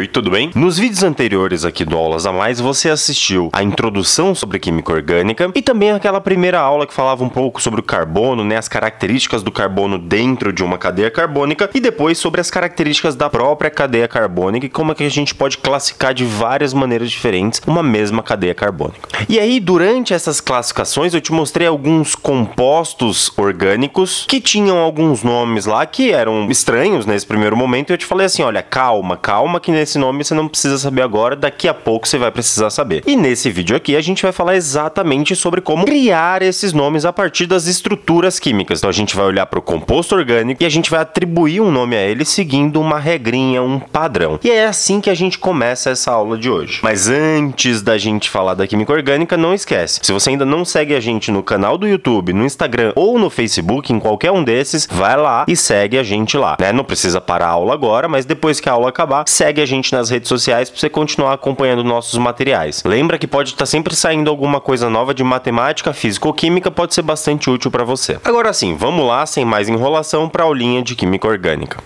Oi, tudo bem? Nos vídeos anteriores aqui do Aulas a Mais, você assistiu a introdução sobre química orgânica e também aquela primeira aula que falava um pouco sobre o carbono, né, as características do carbono dentro de uma cadeia carbônica e depois sobre as características da própria cadeia carbônica e como é que a gente pode classificar de várias maneiras diferentes uma mesma cadeia carbônica. E aí, durante essas classificações, eu te mostrei alguns compostos orgânicos que tinham alguns nomes lá que eram estranhos nesse primeiro momento e eu te falei assim, olha, calma que nesse nome você não precisa saber agora, daqui a pouco você vai precisar saber. E nesse vídeo aqui a gente vai falar exatamente sobre como criar esses nomes a partir das estruturas químicas. Então a gente vai olhar para o composto orgânico e a gente vai atribuir um nome a ele seguindo uma regrinha, um padrão. E é assim que a gente começa essa aula de hoje. Mas antes da gente falar da química orgânica, não esquece, se você ainda não segue a gente no canal do YouTube, no Instagram ou no Facebook, em qualquer um desses, vai lá e segue a gente lá, né? Não precisa parar a aula agora, mas depois que a aula acabar, segue a gente nas redes sociais para você continuar acompanhando nossos materiais. Lembra que pode estar sempre saindo alguma coisa nova de matemática, física ou química, pode ser bastante útil para você. Agora sim, vamos lá, sem mais enrolação, para a aulinha de química orgânica.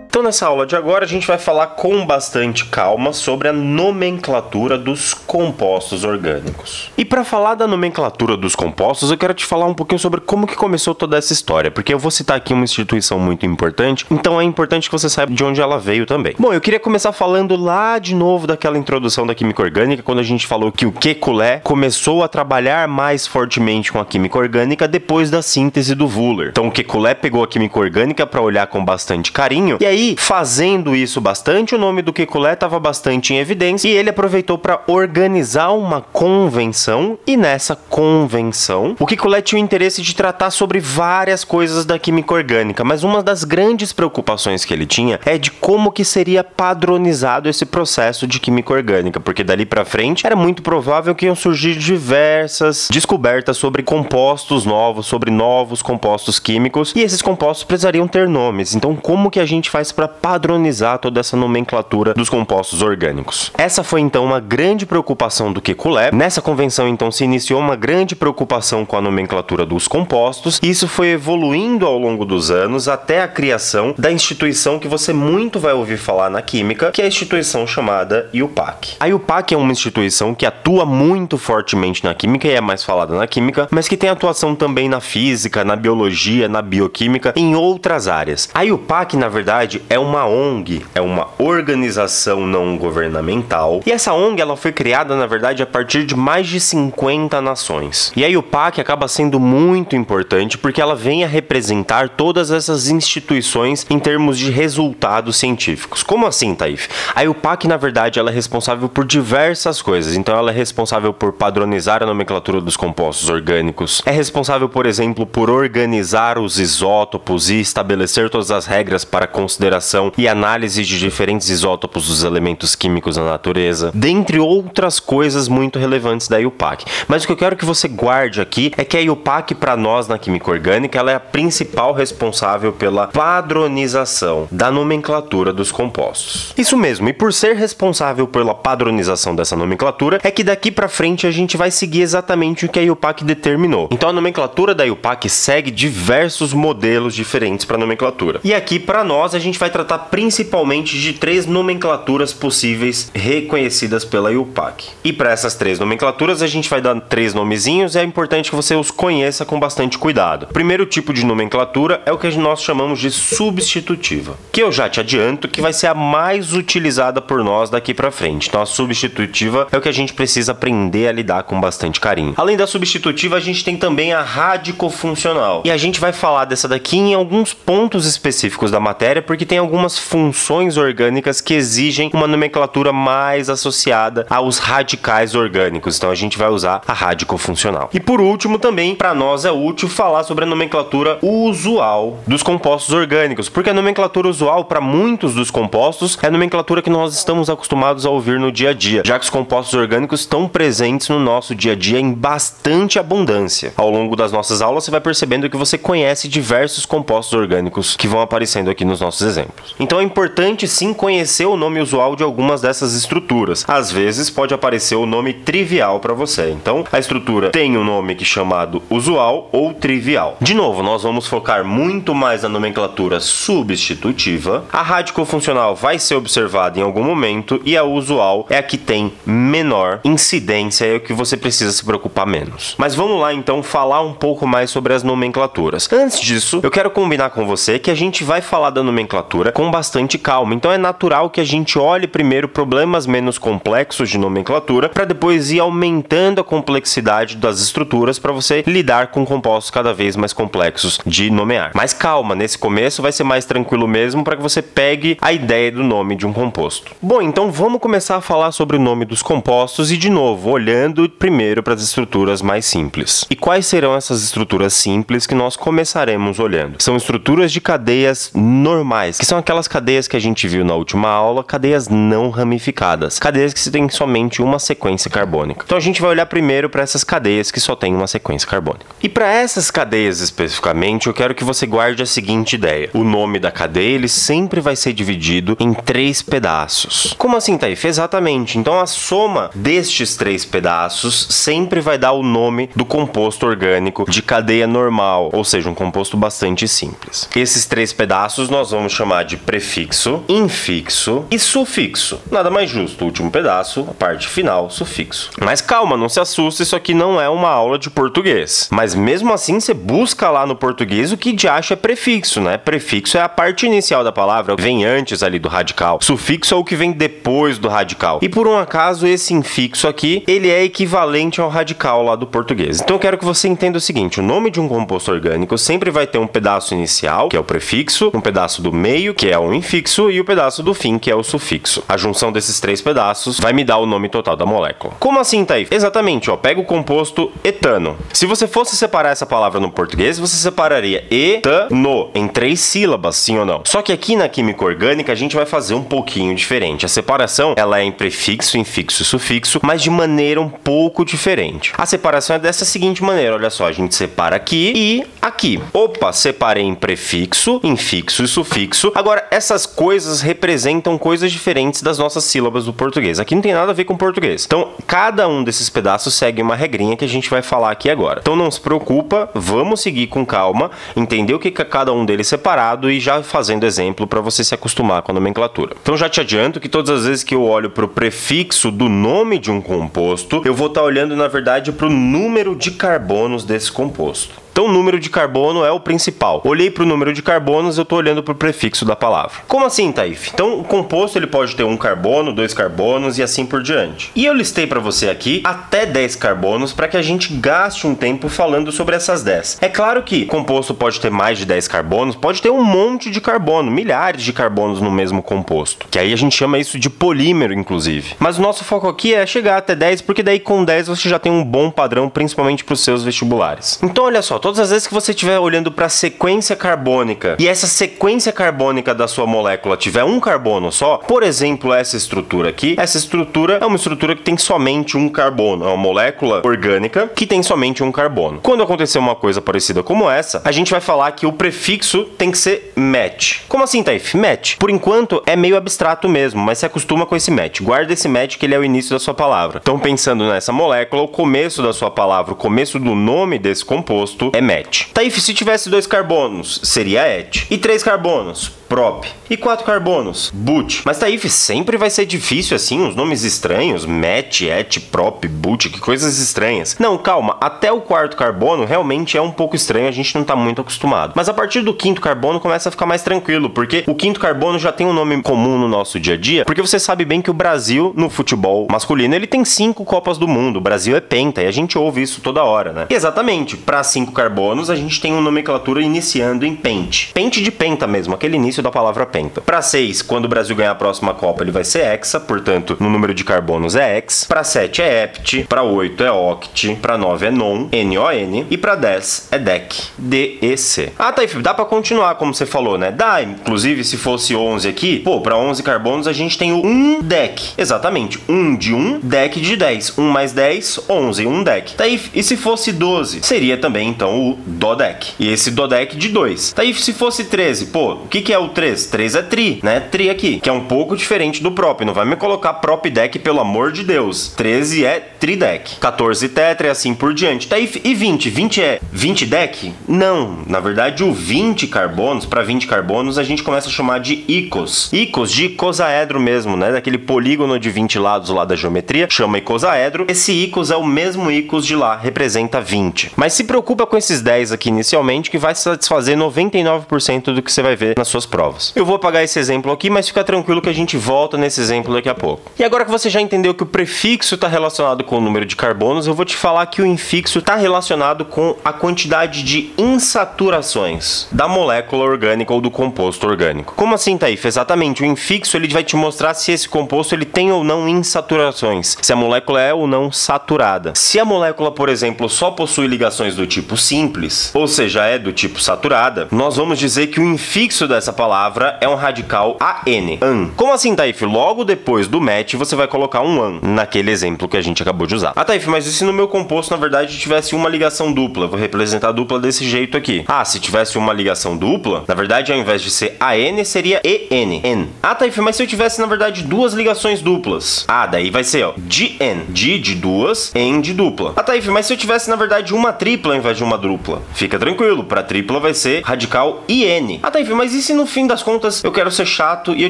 Então, nessa aula de agora, a gente vai falar com bastante calma sobre a nomenclatura dos compostos orgânicos. E para falar da nomenclatura dos compostos, eu quero te falar um pouquinho sobre como que começou toda essa história, porque eu vou citar aqui uma instituição muito importante, então é importante que você saiba de onde ela veio também. Bom, eu queria começar falando lá de novo daquela introdução da química orgânica, quando a gente falou que o Kekulé começou a trabalhar mais fortemente com a química orgânica depois da síntese do Wöhler. Então, o Kekulé pegou a química orgânica para olhar com bastante carinho, e aí, fazendo isso bastante, o nome do Kekulé estava bastante em evidência e ele aproveitou para organizar uma convenção e nessa convenção o Kekulé tinha o interesse de tratar sobre várias coisas da química orgânica, mas uma das grandes preocupações que ele tinha é de como que seria padronizado esse processo de química orgânica, porque dali para frente era muito provável que iam surgir diversas descobertas sobre compostos novos, sobre novos compostos químicos e esses compostos precisariam ter nomes. Então, como que a gente faz para padronizar toda essa nomenclatura dos compostos orgânicos? Essa foi então uma grande preocupação do Kekulé. Nessa convenção então se iniciou uma grande preocupação com a nomenclatura dos compostos e isso foi evoluindo ao longo dos anos até a criação da instituição que você muito vai ouvir falar na química, que é a instituição chamada IUPAC. A IUPAC é uma instituição que atua muito fortemente na química e é mais falada na química, mas que tem atuação também na física, na biologia, na bioquímica, em outras áreas. A IUPAC, na verdade, é uma ONG, é uma organização não governamental. E essa ONG ela foi criada, na verdade, a partir de mais de 50 nações. E a IUPAC acaba sendo muito importante porque ela vem a representar todas essas instituições em termos de resultados científicos. Como assim, Taif? A IUPAC, na verdade, ela é responsável por diversas coisas. Então, ela é responsável por padronizar a nomenclatura dos compostos orgânicos. É responsável, por exemplo, por organizar os isótopos e estabelecer todas as regras para consideração e análise de diferentes isótopos dos elementos químicos na natureza, dentre outras coisas muito relevantes da IUPAC. Mas o que eu quero que você guarde aqui é que a IUPAC, para nós na química orgânica, ela é a principal responsável pela padronização da nomenclatura dos compostos. Isso mesmo, e por ser responsável pela padronização dessa nomenclatura, é que daqui para frente a gente vai seguir exatamente o que a IUPAC determinou. Então a nomenclatura da IUPAC segue diversos modelos diferentes para nomenclatura. E aqui para nós a gente vai tratar principalmente de 3 nomenclaturas possíveis reconhecidas pela IUPAC. E para essas 3 nomenclaturas a gente vai dar 3 nomezinhos e é importante que você os conheça com bastante cuidado. O primeiro tipo de nomenclatura é o que nós chamamos de substitutiva, que eu já te adianto que vai ser a mais utilizada por nós daqui para frente. Então a substitutiva é o que a gente precisa aprender a lidar com bastante carinho. Além da substitutiva, a gente tem também a radicofuncional. E a gente vai falar dessa daqui em alguns pontos específicos da matéria, porque tem algumas funções orgânicas que exigem uma nomenclatura mais associada aos radicais orgânicos. Então a gente vai usar a radicofuncional. E por último também, para nós é útil falar sobre a nomenclatura usual dos compostos orgânicos, porque a nomenclatura usual para muitos dos compostos é a nomenclatura que nós estamos acostumados a ouvir no dia a dia, já que os compostos orgânicos estão presentes no nosso dia a dia em bastante abundância. Ao longo das nossas aulas você vai percebendo que você conhece diversos compostos orgânicos que vão aparecendo aqui nos nossos exemplos. exemplos. Então é importante sim conhecer o nome usual de algumas dessas estruturas. Às vezes pode aparecer o nome trivial para você. Então a estrutura tem um nome que é chamado usual ou trivial. De novo, nós vamos focar muito mais na nomenclatura substitutiva. A radicofuncional vai ser observada em algum momento e a usual é a que tem menor incidência, é o que você precisa se preocupar menos. Mas vamos lá então falar um pouco mais sobre as nomenclaturas. Antes disso, eu quero combinar com você que a gente vai falar da nomenclatura com bastante calma. Então é natural que a gente olhe primeiro problemas menos complexos de nomenclatura para depois ir aumentando a complexidade das estruturas para você lidar com compostos cada vez mais complexos de nomear. Mas calma, nesse começo vai ser mais tranquilo mesmo para que você pegue a ideia do nome de um composto. Bom, então vamos começar a falar sobre o nome dos compostos e de novo, olhando primeiro para as estruturas mais simples. E quais serão essas estruturas simples que nós começaremos olhando? São estruturas de cadeias normais, que são aquelas cadeias que a gente viu na última aula, cadeias não ramificadas, cadeias que têm somente uma sequência carbônica. Então a gente vai olhar primeiro para essas cadeias que só têm uma sequência carbônica. E para essas cadeias especificamente, eu quero que você guarde a seguinte ideia. O nome da cadeia, ele sempre vai ser dividido em 3 pedaços. Como assim, Taif? Exatamente. Então a soma destes 3 pedaços sempre vai dar o nome do composto orgânico de cadeia normal, ou seja, um composto bastante simples. Esses 3 pedaços nós vamos chamar de prefixo, infixo e sufixo. Nada mais justo, o último pedaço, a parte final, sufixo. Mas calma, não se assusta, isso aqui não é uma aula de português. Mas mesmo assim, você busca lá no português o que de acha é prefixo, né? Prefixo é a parte inicial da palavra, vem antes ali do radical. Sufixo é o que vem depois do radical. E por um acaso, esse infixo aqui, ele é equivalente ao radical lá do português. Então eu quero que você entenda o seguinte, o nome de um composto orgânico sempre vai ter um pedaço inicial, que é o prefixo, um pedaço do meio, que é o infixo, e o pedaço do fim, que é o sufixo. A junção desses 3 pedaços vai me dar o nome total da molécula. Como assim, Taif? Exatamente, ó, pega o composto etano. Se você fosse separar essa palavra no português, você separaria etano em 3 sílabas, sim ou não? Só que aqui na química orgânica a gente vai fazer um pouquinho diferente. A separação, ela é em prefixo, infixo e sufixo, mas de maneira um pouco diferente. A separação é dessa seguinte maneira, olha só, a gente separa aqui e aqui. Opa, separei em prefixo, infixo e sufixo. Agora, essas coisas representam coisas diferentes das nossas sílabas do português. Aqui não tem nada a ver com português. Então, cada um desses pedaços segue uma regrinha que a gente vai falar aqui agora. Então, não se preocupa, vamos seguir com calma, entender o que é cada um deles separado e já fazendo exemplo para você se acostumar com a nomenclatura. Então, já te adianto que todas as vezes que eu olho para o prefixo do nome de um composto, eu vou estar olhando, na verdade, para o número de carbonos desse composto. Então o número de carbono é o principal. Olhei para o número de carbonos, eu estou olhando para o prefixo da palavra. Como assim, Taif? Então o composto ele pode ter 1 carbono, 2 carbonos e assim por diante. E eu listei para você aqui até 10 carbonos para que a gente gaste um tempo falando sobre essas 10. É claro que o composto pode ter mais de 10 carbonos, pode ter um monte de carbono, milhares de carbonos no mesmo composto. Que aí a gente chama isso de polímero, inclusive. Mas o nosso foco aqui é chegar até 10, porque daí com 10 você já tem um bom padrão, principalmente para os seus vestibulares. Então olha só, todas as vezes que você estiver olhando para a sequência carbônica e essa sequência carbônica da sua molécula tiver 1 carbono só, por exemplo, essa estrutura aqui, essa estrutura é uma estrutura que tem somente 1 carbono, é uma molécula orgânica que tem somente 1 carbono. Quando acontecer uma coisa parecida como essa, a gente vai falar que o prefixo tem que ser met. Como assim, Taif? Met. Por enquanto é meio abstrato mesmo, mas se acostuma com esse met. Guarda esse met que ele é o início da sua palavra. Então pensando nessa molécula, o começo da sua palavra, o começo do nome desse composto é met. Taif, se tivesse 2 carbonos, seria et. E 3 carbonos, prop. E 4 carbonos, but. Mas Taif, sempre vai ser difícil assim, uns nomes estranhos, met, et, prop, but, que coisas estranhas. Não, calma, até o 4º carbono realmente é um pouco estranho, a gente não tá muito acostumado. Mas a partir do 5º carbono começa a ficar mais tranquilo, porque o 5º carbono já tem um nome comum no nosso dia a dia, porque você sabe bem que o Brasil, no futebol masculino, ele tem 5 Copas do Mundo, o Brasil é penta, e a gente ouve isso toda hora, né? E exatamente, para 5 carbonos, a gente tem uma nomenclatura iniciando em pente. Pente de penta mesmo, aquele início da palavra penta. Para 6, quando o Brasil ganhar a próxima Copa, ele vai ser hexa, portanto, no número de carbonos é hex. Para 7 é hept, para 8 é oct, para 9 é non, N-O-N, e para 10 é dec, D-E-C. Ah, Taif, dá para continuar como você falou, né? Dá, inclusive, se fosse 11 aqui, pô, para 11 carbonos a gente tem o 1 dec. Exatamente, 1 de 1, dec de 10. 1 mais 10, 11, 1 dec. Taif, e se fosse 12? Seria também, então, o dodec. E esse dodec de 2. Taif, se fosse 13, pô, o que é o o 3? 3 é tri, né? Tri aqui, que é um pouco diferente do prop. Não vai me colocar prop deck, pelo amor de Deus. 13 é tridec. 14 tetra e assim por diante. Tá, e 20? 20 é 20 deck? Não. Na verdade, o 20 carbonos, para 20 carbonos, a gente começa a chamar de icos. Icos de icosaedro mesmo, né? Daquele polígono de 20 lados lá da geometria, chama icosaedro. Esse icos é o mesmo icos de lá, representa 20. Mas se preocupa com esses 10 aqui inicialmente, que vai satisfazer 99% do que você vai ver nas suas provas. Eu vou apagar esse exemplo aqui, mas fica tranquilo que a gente volta nesse exemplo daqui a pouco. E agora que você já entendeu que o prefixo está relacionado com o número de carbonos, eu vou te falar que o infixo está relacionado com a quantidade de insaturações da molécula orgânica ou do composto orgânico. Como assim, Taif? Exatamente, o infixo ele vai te mostrar se esse composto ele tem ou não insaturações, se a molécula é ou não saturada. Se a molécula, por exemplo, só possui ligações do tipo simples, ou seja, é do tipo saturada, nós vamos dizer que o infixo dessa palavra é um radical AN. An. Como assim, Taif? Logo depois do match, você vai colocar um an, naquele exemplo que a gente acabou de usar. Ah, Taif, mas e se no meu composto, na verdade, tivesse uma ligação dupla? Vou representar a dupla desse jeito aqui. Ah, se tivesse uma ligação dupla, na verdade, ao invés de ser AN, seria EN. N. Ah, Taif, mas se eu tivesse, na verdade, duas ligações duplas? Ah, daí vai ser, ó, DN. D de duas, EN de dupla. Ah, Taif, mas se eu tivesse, na verdade, uma tripla ao invés de uma dupla? Fica tranquilo, para tripla vai ser radical IN. Ah, Taif, mas e se no fim das contas eu quero ser chato e eu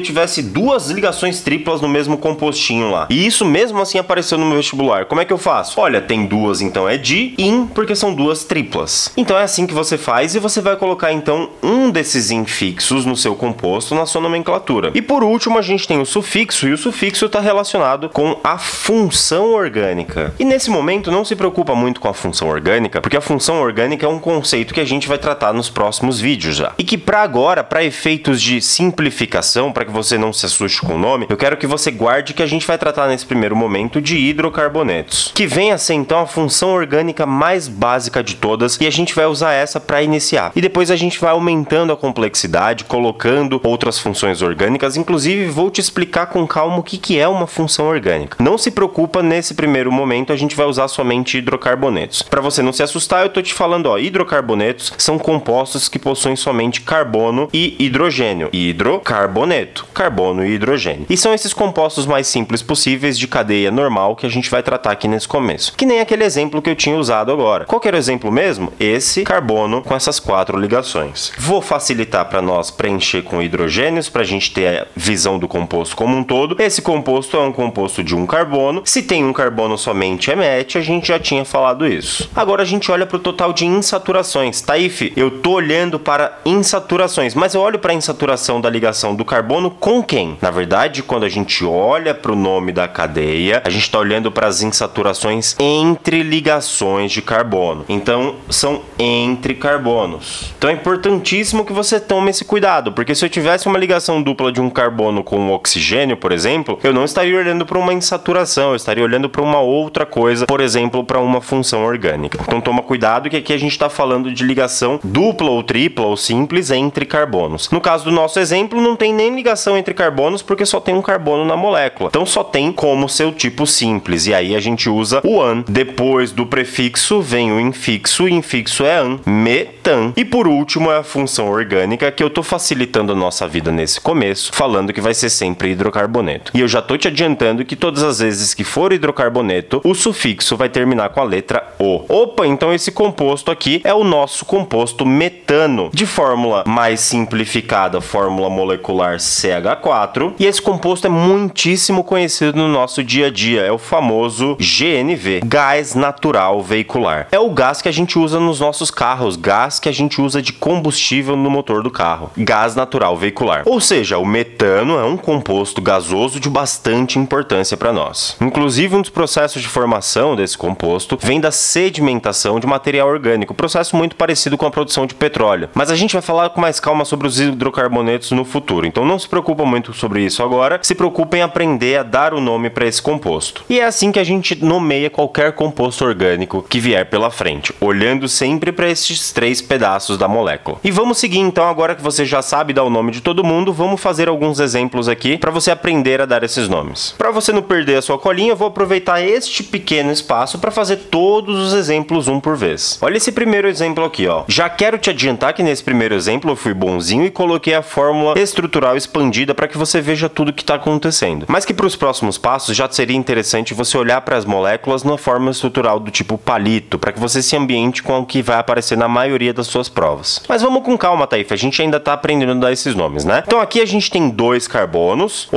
tivesse duas ligações triplas no mesmo compostinho lá? E isso mesmo assim apareceu no meu vestibular. Como é que eu faço? Olha, tem duas, então é di, in, porque são duas triplas. Então é assim que você faz e você vai colocar então um desses infixos no seu composto na sua nomenclatura. E por último a gente tem o sufixo, e o sufixo está relacionado com a função orgânica. E nesse momento não se preocupa muito com a função orgânica, porque a função orgânica é um conceito que a gente vai tratar nos próximos vídeos já. E que para agora, para efeitos de simplificação, para que você não se assuste com o nome, eu quero que você guarde que a gente vai tratar nesse primeiro momento de hidrocarbonetos, que vem a ser então a função orgânica mais básica de todas, e a gente vai usar essa para iniciar. E depois a gente vai aumentando a complexidade, colocando outras funções orgânicas, inclusive vou te explicar com calma o que é uma função orgânica. Não se preocupa, nesse primeiro momento a gente vai usar somente hidrocarbonetos. Para você não se assustar, eu tô te falando, ó, hidrocarbonetos são compostos que possuem somente carbono e hidrogênio. Hidrocarboneto, carbono e hidrogênio. E são esses compostos mais simples possíveis de cadeia normal que a gente vai tratar aqui nesse começo. Que nem aquele exemplo que eu tinha usado agora. Qual que era o exemplo mesmo? Esse carbono com essas 4 ligações. Vou facilitar para nós preencher com hidrogênios para a gente ter a visão do composto como um todo. Esse composto é um composto de um carbono. Se tem um carbono somente é MET, a gente já tinha falado isso. Agora a gente olha para o total de insaturações. Taif, eu tô olhando para insaturações, mas eu olho para a insaturação da ligação do carbono com quem? Na verdade, quando a gente olha para o nome da cadeia, a gente está olhando para as insaturações entre ligações de carbono. Então, são entre carbonos. Então é importantíssimo que você tome esse cuidado, porque se eu tivesse uma ligação dupla de um carbono com um oxigênio, por exemplo, eu não estaria olhando para uma insaturação, eu estaria olhando para uma outra coisa, por exemplo, para uma função orgânica. Então toma cuidado que aqui a gente está falando de ligação dupla ou tripla ou simples entre carbonos. No caso do nosso exemplo, não tem nem ligação entre carbonos porque só tem um carbono na molécula. Então só tem como seu tipo simples, e aí a gente usa o an. Depois do prefixo vem o infixo, o infixo é an, metan. E por último é a função orgânica, que eu tô facilitando a nossa vida nesse começo, falando que vai ser sempre hidrocarboneto. E eu já tô te adiantando que todas as vezes que for hidrocarboneto, o sufixo vai terminar com a letra O. Opa, então esse composto aqui é o nosso composto metano, de fórmula mais simplificada, fórmula molecular CH4, e esse composto é muitíssimo conhecido no nosso dia a dia, é o famoso GNV, gás natural veicular. É o gás que a gente usa nos nossos carros, gás que a gente usa de combustível no motor do carro, gás natural veicular. Ou seja, o metano é um composto gasoso de bastante importância para nós. Inclusive, um dos processos de formação desse composto vem da sedimentação de material orgânico, processo muito parecido com a produção de petróleo. Mas a gente vai falar com mais calma sobre os hidrocarbonetos no futuro, então não se preocupa muito sobre isso agora, se preocupa em aprender a dar o nome para esse composto. E é assim que a gente nomeia qualquer composto orgânico que vier pela frente, olhando sempre para esses 3 pedaços da molécula. E vamos seguir então, agora que você já sabe dar o nome de todo mundo, vamos fazer alguns exemplos aqui para você aprender a dar esses nomes. Para você não perder a sua colinha, eu vou aproveitar este pequeno espaço para fazer todos os exemplos um por vez. Olha esse primeiro exemplo aqui, ó. Já quero te adiantar que nesse primeiro exemplo eu fui bonzinho e coloquei a fórmula estrutural expandida para que você veja tudo que está acontecendo. Mas que para os próximos passos já seria interessante você olhar para as moléculas na forma estrutural do tipo palito, para que você se ambiente com o que vai aparecer na maioria das suas provas. Mas vamos com calma, Taif, a gente ainda está aprendendo a dar esses nomes, né? Então aqui a gente tem 2 carbonos,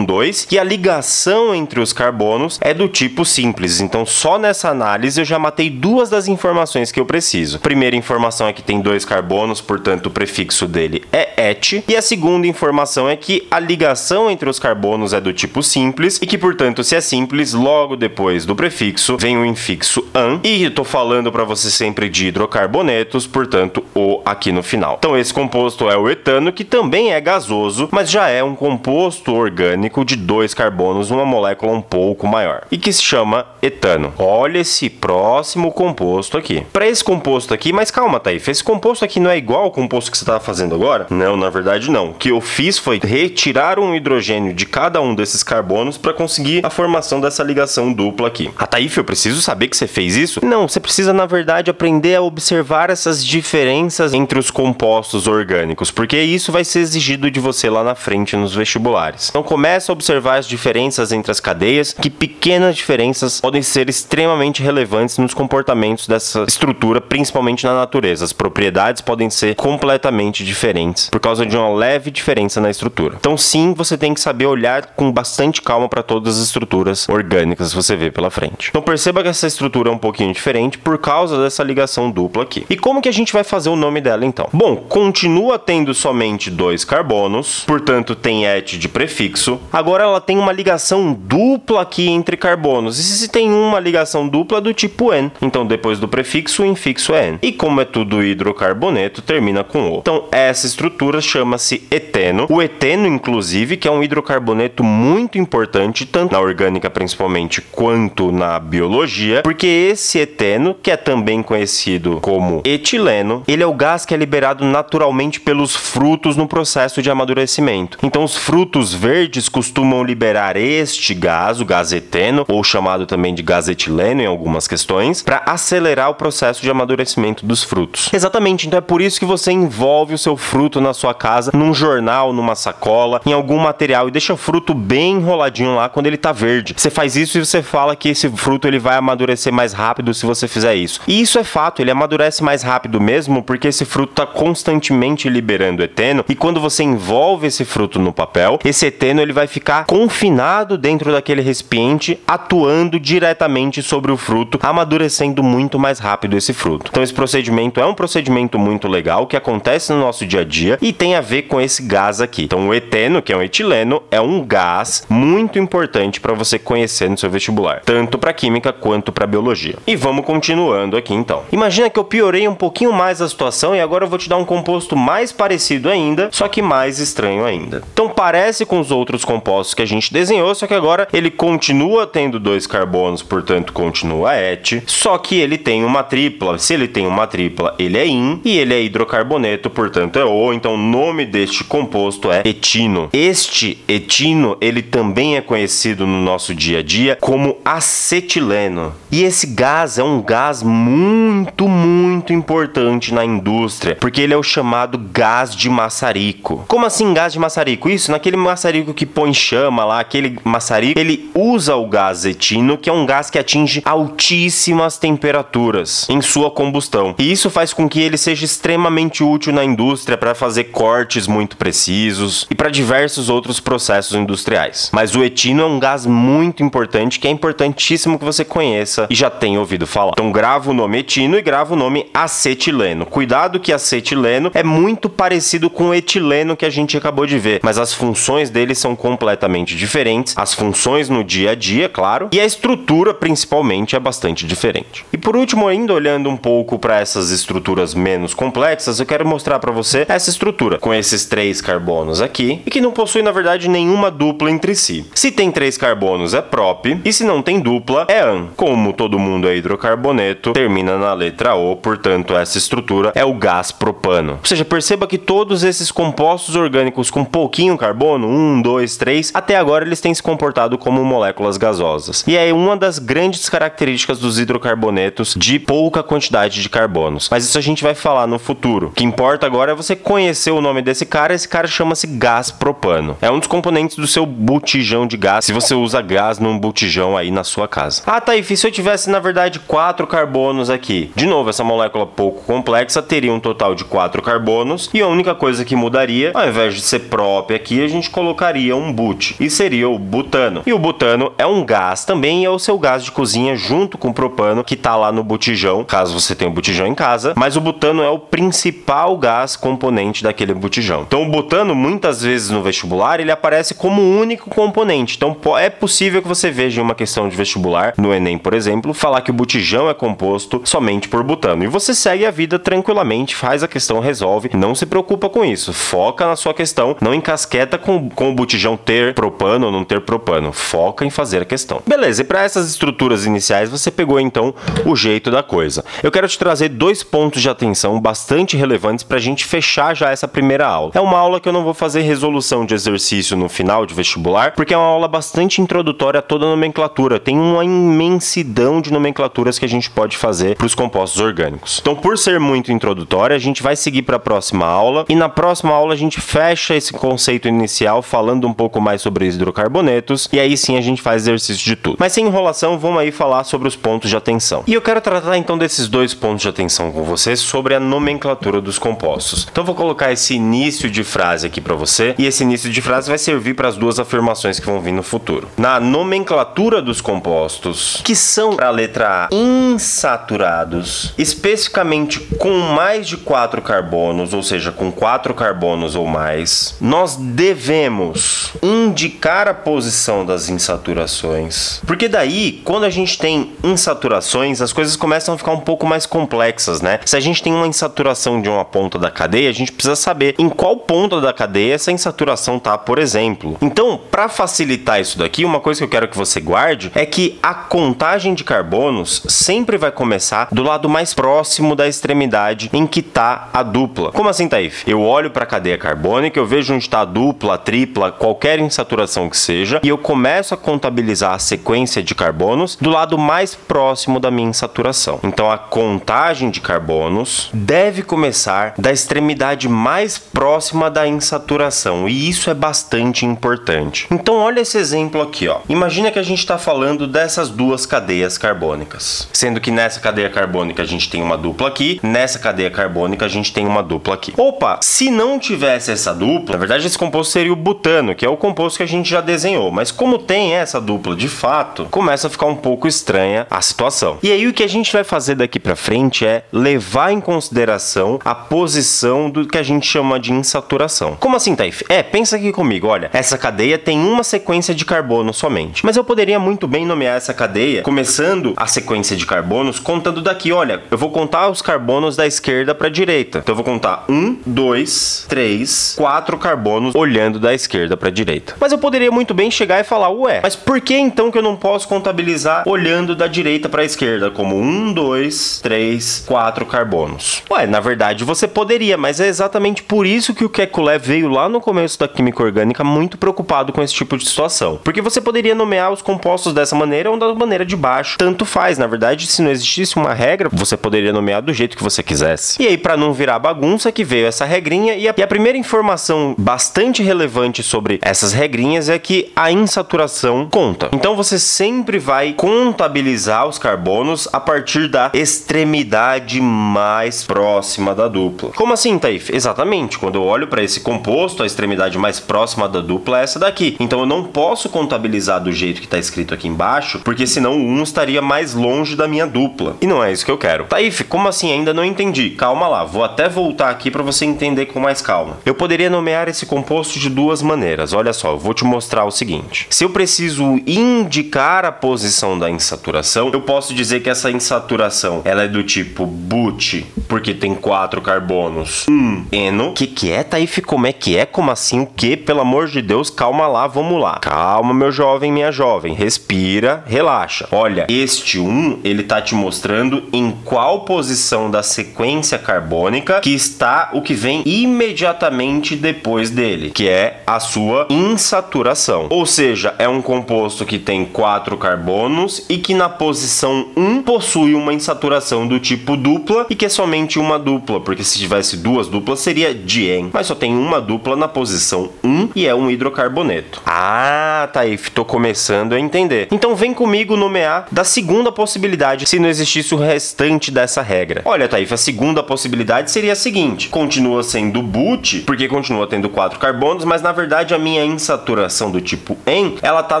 2, e a ligação entre os carbonos é do tipo simples. Então só nessa análise eu já matei 2 das informações que eu preciso. A primeira informação é que tem 2 carbonos, portanto o prefixo dele é et, e a segunda informação é que a ligação entre os carbonos é do tipo simples e que, portanto, se é simples, logo depois do prefixo vem o infixo -an, e eu tô falando para você sempre de hidrocarbonetos, portanto o aqui no final. Então esse composto é o etano, que também é gasoso, mas já é um composto orgânico de 2 carbonos, uma molécula um pouco maior, e que se chama etano. Olha esse próximo composto aqui. Para esse composto aqui, mas calma, Taif, esse composto aqui não é igual ao composto que você estava fazendo agora? Não, na verdade não. O que eu fiz foi retirar um hidrogênio de cada um desses carbonos para conseguir a formação dessa ligação dupla aqui. Ah, Taif, eu preciso saber que você fez isso? Não, você precisa, na verdade, aprender a observar essas diferenças entre os compostos orgânicos, porque isso vai ser exigido de você lá na frente nos vestibulares. Então começa a observar as diferenças entre as cadeias, que pequenas diferenças podem ser extremamente relevantes nos comportamentos dessa estrutura, principalmente na natureza. As propriedades podem ser completamente diferentes por causa de uma leve diferença na estrutura. Então sim, você tem que saber olhar com bastante calma para todas as estruturas orgânicas que você vê pela frente. Então perceba que essa estrutura é um pouquinho diferente por causa dessa ligação dupla aqui. E como que a gente vai fazer o nome dela então? Bom, continua tendo somente 2 carbonos, portanto tem et de prefixo. Agora ela tem uma ligação dupla aqui entre carbonos. E se tem uma ligação dupla do tipo N, então depois do prefixo o infixo é N. E como é tudo hidrocarboneto, termina com O. Então essa estrutura chama-se eteno. O eteno, inclusive, que é um hidrocarboneto muito importante, tanto na orgânica principalmente, quanto na biologia, porque esse eteno, que é também conhecido como etileno, ele é o gás que é liberado naturalmente pelos frutos no processo de amadurecimento. Então os frutos verdes costumam liberar este gás, o gás eteno, ou chamado também de gás etileno em algumas questões, para acelerar o processo de amadurecimento dos frutos. Exatamente, então é por isso que você envolve o seu fruto na sua casa, num jornal, numa sacola, em algum material, e deixa o fruto bem enroladinho lá quando ele tá verde. Você faz isso e você fala que esse fruto ele vai amadurecer mais rápido se você fizer isso. E isso é fato, ele amadurece mais rápido mesmo porque esse fruto tá constantemente liberando eteno, e quando você envolve esse fruto no papel, esse eteno ele vai ficar confinado dentro daquele recipiente, atuando diretamente sobre o fruto, amadurecendo muito mais rápido esse fruto. Então esse procedimento é um procedimento muito legal que acontece no nosso dia a dia e tem a ver com esse gás aqui. Então o eteno, que é um etileno, é um gás muito importante para você conhecer no seu vestibular, tanto para química quanto para biologia. E vamos continuando aqui então. Imagina que eu piorei um pouquinho mais a situação e agora eu vou te dar um composto mais parecido ainda, só que mais estranho ainda. Então parece com os outros compostos que a gente desenhou, só que agora ele continua tendo 2 carbonos, portanto continua et, só que ele tem uma tripla. Se ele tem uma tripla, ele é in, e ele é hidrocarboneto, portanto é O, então o nome deste composto é etino. Este etino, ele também é conhecido no nosso dia a dia como acetileno. E esse gás é um gás muito importante na indústria, porque ele é o chamado gás de maçarico. Como assim gás de maçarico? Isso, naquele maçarico que põe chama lá, aquele maçarico, ele usa o gás etino, que é um gás que atinge altíssimas temperaturas em sua combustão. E isso faz com que ele seja extremamente útil na indústria para fazer cortes muito precisos e para diversos outros processos industriais. Mas o etino é um gás muito importante, que é importantíssimo que você conheça e já tenha ouvido falar. Então grava o nome etino e grava o nome acetileno. Cuidado que acetileno é muito parecido com o etileno que a gente acabou de ver, mas as funções dele são completamente diferentes. As funções no dia a dia, claro, e a estrutura principalmente é bastante diferente. E por último, ainda olhando um pouco para essas estruturas menos complexas, eu quero mostrar para você essa estrutura com esses 3 carbonos aqui e que não possui, na verdade, nenhuma dupla entre si. Se tem 3 carbonos é prop e se não tem dupla é an. Como todo mundo é hidrocarboneto, termina na letra O, portanto essa estrutura é o gás propano. Ou seja, perceba que todos esses compostos orgânicos com pouquinho carbono, 1, 2, 3, até agora eles têm se comportado como moléculas gasosas. E é uma das grandes características dos hidrocarbonetos de pouca quantidade de carbonos. Mas isso a gente vai falar no futuro. O que importa agora é você conhecer o nome desse cara. Esse cara chama-se gás propano. É um dos componentes do seu botijão de gás, se você usa gás num botijão aí na sua casa. Ah, Taif, se eu tivesse, na verdade, 4 carbonos aqui? De novo, essa molécula pouco complexa teria um total de 4 carbonos e a única coisa que mudaria, ao invés de ser prop aqui, a gente colocaria um but e seria o butano. E o butano é um gás também, é o seu gás de cozinha junto com o propano que tá lá no botijão, caso você tenha um botijão em casa, mas o butano é o principal gás componente daquele botijão. Então o butano, muitas vezes no vestibular, ele aparece como o único componente. Então é possível que você veja em uma questão de vestibular, no Enem, por exemplo, falar que o botijão é composto somente por butano. E você segue a vida tranquilamente, faz a questão, resolve, não se preocupa com isso. Foca na sua questão, não encasqueta com o botijão ter propano ou não ter propano. Foca em fazer a questão. Beleza, e para essas estruturas iniciais você pegou então o jeito da coisa. Eu quero te trazer 2 pontos de atenção bastante relevantes para a gente fechar já essa primeira aula. É uma aula que eu não vou fazer resolução de exercício no final de vestibular, porque é uma aula bastante introdutória a toda a nomenclatura. Tem uma imensidão de nomenclaturas que a gente pode fazer para os compostos orgânicos. Então, por ser muito introdutória, a gente vai seguir para a próxima aula e na próxima aula a gente fecha esse conceito inicial falando um pouco mais sobre hidrocarbonetos e aí sim a gente faz exercício de tudo. Mas sem enrolação, vamos aí falar sobre os pontos de atenção. E eu quero tratar então desses 2 pontos de atenção com você sobre a nomenclatura dos compostos. Então, eu vou colocar esse início de frase aqui para você e esse início de frase vai servir para as 2 afirmações que vão vir no futuro. Na nomenclatura dos compostos, que são para a letra A, insaturados, especificamente com mais de 4 carbonos, ou seja, com 4 carbonos ou mais, nós devemos indicar a posição das insaturações. Porque daí, quando a gente tem insaturações, as coisas começam a ficar um pouco mais complexas, né? Se a gente tem uma insaturação de uma ponta da cadeia, a gente precisa saber em qual ponta da cadeia essa insaturação tá, por exemplo. Então, para facilitar isso daqui, uma coisa que eu quero que você guarde é que a contagem de carbonos sempre vai começar do lado mais próximo da extremidade em que tá a dupla. Como assim, Taif? Eu olho para a cadeia carbônica, eu vejo onde está a dupla, a tripla, qualquer insaturação que seja, e eu começo a contabilizar a sequência de carbonos do lado mais próximo da minha insaturação. Então, a contagem de carbonos deve começar da extremidade mais próxima da insaturação, e isso é bastante importante. Então, olha esse exemplo aqui, ó. Imagina que a gente está falando dessas 2 cadeias carbônicas, sendo que nessa cadeia carbônica a gente tem uma dupla aqui, nessa cadeia carbônica a gente tem uma dupla aqui. Opa, se não tivesse essa dupla, na verdade esse composto seria o butano, que é o composto que a gente já desenhou, mas como tem essa dupla de fato, começa a ficar um pouco estranha a situação. E aí o que a gente vai fazer daqui para frente é levar em consideração a posição do que a gente chama de insaturação. Como assim, Taif? Pensa aqui comigo, olha, essa cadeia tem uma sequência de carbono somente, mas eu poderia muito bem nomear essa cadeia começando a sequência de carbonos contando daqui, olha, eu vou contar os carbonos da esquerda para a direita. Então eu vou contar 1, 2, 3, 4 carbonos olhando da esquerda para a direita. Mas eu poderia muito bem chegar e falar, ué, mas por que então que eu não posso contabilizar olhando da direita para a esquerda como 1, 2, 3, 4 carbonos? Ué, na verdade você poderia, mas é exatamente por isso que o Kekulé veio lá no começo da química orgânica muito preocupado com esse tipo de situação. Porque você poderia nomear os compostos dessa maneira ou da maneira de baixo. Tanto faz, na verdade, se não existisse uma regra, você poderia nomear do jeito que você quisesse. E aí, para não virar bagunça, que veio essa regrinha, e a primeira informação bastante relevante sobre essas regrinhas é que a insaturação conta. Então você sempre vai contabilizar os carbonos a partir da extremidade mais próxima da dupla. Como assim, Taif? Exatamente, quando eu olho para esse composto, a extremidade mais próxima da dupla é essa daqui. Então eu não posso contabilizar do jeito que está escrito aqui embaixo, porque senão o 1 estaria mais longe da minha dupla. E não é isso que eu quero. Taif, como assim? Ainda não entendi. Calma lá, vou até voltar aqui para você entender com mais calma. Eu poderia nomear esse composto de 2 maneiras. Olha só, eu vou te mostrar o seguinte. Se eu preciso indicar a posição da insaturação, eu posso dizer que essa insaturação ela é do tipo but, porque tem 4 carbonos, eno. Que é, Taif? Taif, como é que é? Como assim? O quê? Pelo amor de Deus, calma lá, vamos lá. Calma, meu jovem, minha jovem. Respira, relaxa. Olha, este 1, ele tá te mostrando em qual posição da sequência carbônica que está o que vem imediatamente depois dele, que é a sua insaturação. Ou seja, é um composto que tem 4 carbonos e que na posição 1 possui uma insaturação do tipo dupla e que é somente uma dupla, porque se tivesse duas duplas seria dien, mas só tem uma dupla na posição 1 e é um hidrocarboneto. Ah, Taif, tô começando a entender. Então vem comigo nomear da segunda possibilidade se não existisse o restante dessa regra. Olha, Taif, a segunda possibilidade seria a seguinte: continua sendo but, porque continua tendo 4 carbonos, mas na verdade a minha insaturação do tipo en, ela tá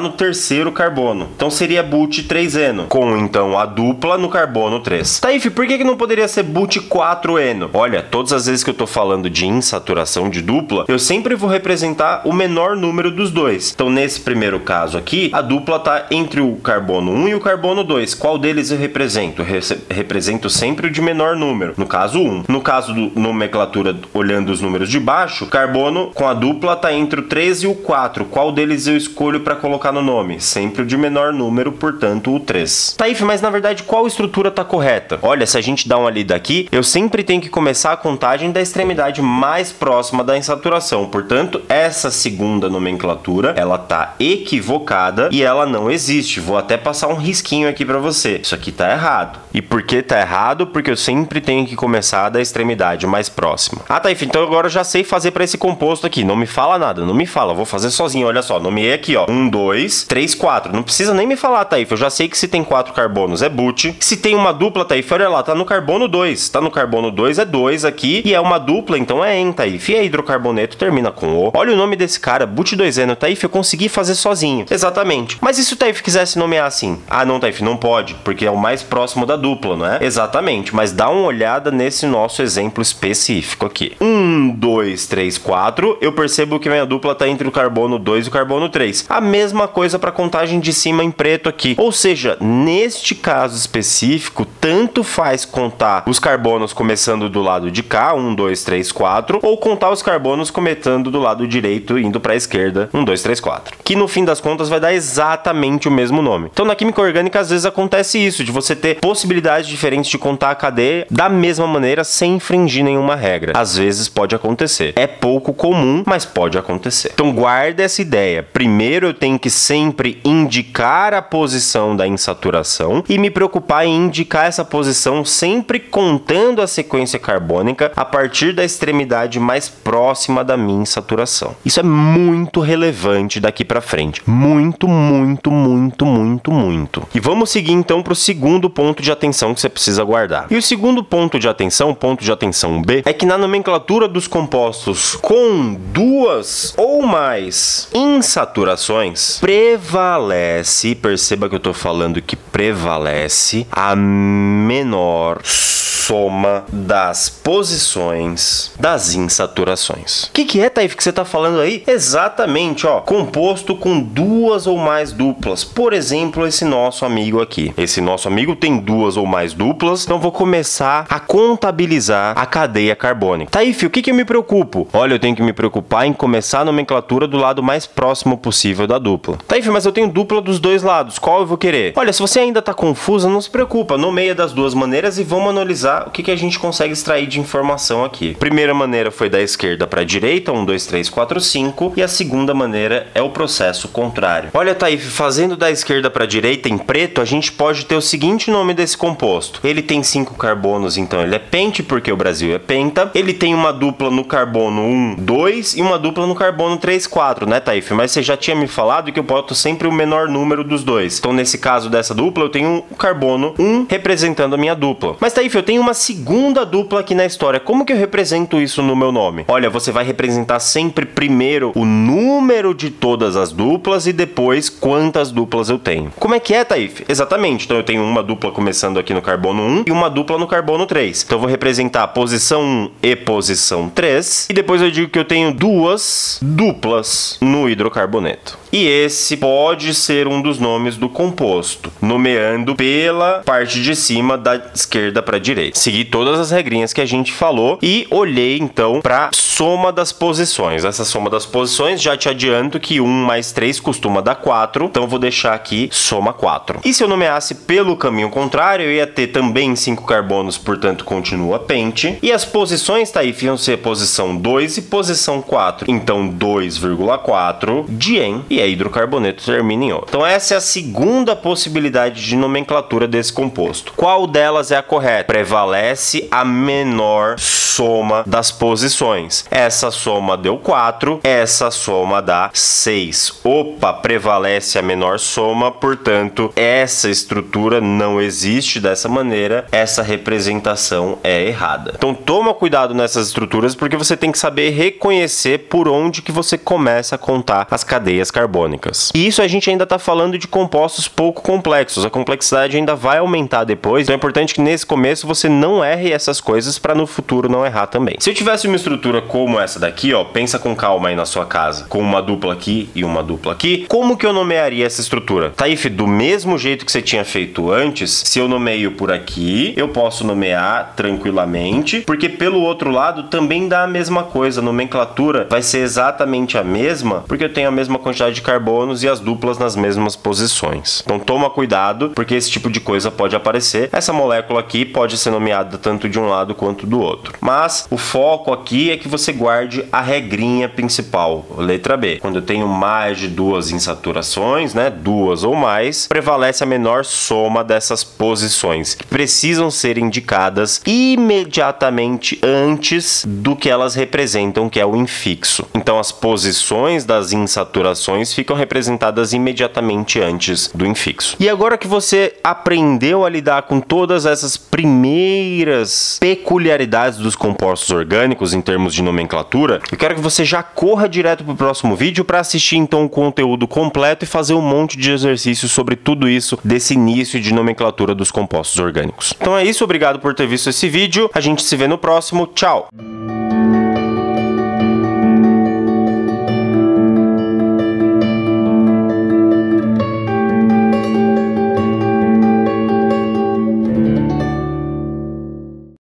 no terceiro carbono. Então seria but 3eno, com então a dupla no carbono 3. Taif, por que não poderia ser but 4eno? Olha, todas as vezes que eu tô falando de insaturação de dupla, eu sempre vou representar o menor número dos dois. Então nesse primeiro caso aqui, a dupla tá entre o carbono 1 e o carbono 2. Qual deles eu represento? Represento sempre o de menor número, no caso 1. No caso do nomenclatura, olhando os números de baixo, carbono com a dupla tá entre o 3 e o 4. Qual deles eu escolho para colocar no nome? Sempre o de menor número, portanto o 3. Taif, mas na verdade qual estrutura tá correta? Olha, se a gente dá uma lida aqui, eu sempre tenho que começar a contagem da extremidade mais próxima da insaturação. Portanto, essa segunda nomenclatura, ela tá equivocada e ela não existe. Vou até passar um risquinho aqui para você. Isso aqui tá errado. E por que tá errado? Porque eu sempre tenho que começar da extremidade mais próxima. Ah, Taif, então agora eu já sei fazer para esse composto aqui. Não me fala nada, não me fala. Eu vou fazer sozinho, olha só. Nomeei aqui, ó. 1, 2, 3, 4. Não precisa nem me falar, Taif. Eu já sei que se tem 4 carbonos é but. Se tem uma dupla, Taif, olha lá, tá no carbono 2. Tá no carbono 2, é 2 aqui. E é uma dupla, então é en, Taif. E é hidrocarboneto, termina com o. Olha o nome desse cara, but 2eno, Taif. Eu consegui fazer sozinho. Exatamente. Mas e se o Taif quisesse nomear assim? Ah, não, Taif, não pode, porque é o mais próximo da dupla, não é? Exatamente. Mas dá uma olhada nesse nosso exemplo específico aqui. 1, 2, 3, 4. Eu percebo que minha dupla tá entre o carbono 2 e o carbono 3. A mesma coisa para a contagem de cima em preto aqui. Ou seja, neste caso específico, tanto faz contar os carbonos começando do lado de cá, 1, 2, 3, 4, ou contar os carbonos começando do lado direito indo para a esquerda, 1, 2, 3, 4. Que no fim das contas vai dar exatamente o mesmo nome. Então na química orgânica às vezes acontece isso, de você ter possibilidades diferentes de contar a cadeia da mesma maneira sem infringir nenhuma regra. Às vezes pode acontecer. É pouco comum, mas pode acontecer. Então guarda essa ideia. Primeiro eu tenho que sempre indicar a posição da insaturação e me preocupar em indicar essa posição sempre contando a sequência carbônica a partir da extremidade mais próxima da minha insaturação. Isso é muito relevante daqui para frente. Muito, muito, muito, muito, muito. E vamos seguir então para o segundo ponto de atenção que você precisa guardar. E o segundo ponto de atenção, ponto de atenção B, é que na nomenclatura dos compostos com duas ou mais insaturações, prevalece, perceba que eu estou falando que prevalece a menor soma das posições das insaturações. O que é, Taif, que você está falando aí? Exatamente, ó, composto com duas ou mais duplas. Por exemplo, esse nosso amigo aqui. Esse nosso amigo tem duas ou mais duplas, então vou começar a contabilizar a cadeia carbônica. Taif, o que eu me preocupo? Olha, eu tenho que me preocupar em começar a nomenclatura do lado mais próximo possível da dupla. Taif, mas eu tenho dupla dos dois lados, qual eu vou querer? Olha, se você ainda está confusa, não se preocupa, nomeia das duas maneiras e vamos analisar o que a gente consegue extrair de informação aqui. Primeira maneira foi da esquerda para a direita, 1, 2, 3, 4, 5, e a segunda maneira é o processo contrário. Olha, Taif, fazendo da esquerda para a direita em preto, a gente pode ter o seguinte nome desse composto. Ele tem 5 carbonos, então ele é pente, porque o Brasil é penta. Ele tem uma dupla no carbono 1, 2 e uma dupla no carbono 3, 4, né, Taif? Mas você já tinha me falado que eu boto sempre o menor número dos dois. Então, nesse caso dessa dupla, eu tenho o carbono 1 representando a minha dupla. Mas, Taif, eu tenho uma segunda dupla aqui na história. Como que eu represento isso no meu nome? Olha, você vai representar sempre primeiro o número de todas as duplas e depois quantas duplas eu tenho. Como é que é, Taif? Exatamente. Então, eu tenho uma dupla começando aqui no carbono 1 e uma dupla no carbono 3. Então, eu vou representar a posição 1 e posição 3. E depois eu digo que eu tenho duas duplas no hidrocarboneto. E esse pode ser um dos nomes do composto, nomeando pela parte de cima da esquerda para a direita. falei. Segui todas as regrinhas que a gente falou e olhei então para soma das posições. Essa soma das posições, já te adianto que 1 mais 3 costuma dar 4, então eu vou deixar aqui soma 4. E se eu nomeasse pelo caminho contrário, eu ia ter também 5 carbonos, portanto continua pente. E as posições, tá aí, iam ser posição 2 e posição 4. Então 2,4 dien e a hidrocarboneto termina em O. Então essa é a segunda possibilidade de nomenclatura desse composto. Qual delas é a correta? Prevalece a menor soma das posições. Essa soma deu 4, essa soma dá 6. Opa, prevalece a menor soma, portanto, essa estrutura não existe dessa maneira, essa representação é errada. Então toma cuidado nessas estruturas, porque você tem que saber reconhecer por onde que você começa a contar as cadeias carbônicas. E isso a gente ainda está falando de compostos pouco complexos, a complexidade ainda vai aumentar depois, então é importante que nesse começo você não erre essas coisas para no futuro não errar também. Se eu tivesse uma estrutura como essa daqui, ó, pensa com calma aí na sua casa, com uma dupla aqui e uma dupla aqui, como que eu nomearia essa estrutura? Taif, do mesmo jeito que você tinha feito antes, se eu nomeio por aqui, eu posso nomear tranquilamente, porque pelo outro lado também dá a mesma coisa, a nomenclatura vai ser exatamente a mesma, porque eu tenho a mesma quantidade de carbonos e as duplas nas mesmas posições. Então toma cuidado, porque esse tipo de coisa pode aparecer. Essa molécula aqui pode ser nomeada tanto de um lado quanto do outro. Mas o foco aqui é que você guarde a regrinha principal, letra B. Quando eu tenho mais de 2 insaturações, né, 2 ou mais, prevalece a menor soma dessas posições, que precisam ser indicadas imediatamente antes do que elas representam, que é o infixo. Então as posições das insaturações ficam representadas imediatamente antes do infixo. E agora que você aprendeu a lidar com todas essas primeiras peculiaridades dos compostos orgânicos em termos de nomenclatura, eu quero que você já corra direto para o próximo vídeo para assistir então o conteúdo completo e fazer um monte de exercícios sobre tudo isso desse início de nomenclatura dos compostos orgânicos. Então é isso, obrigado por ter visto esse vídeo, a gente se vê no próximo, tchau!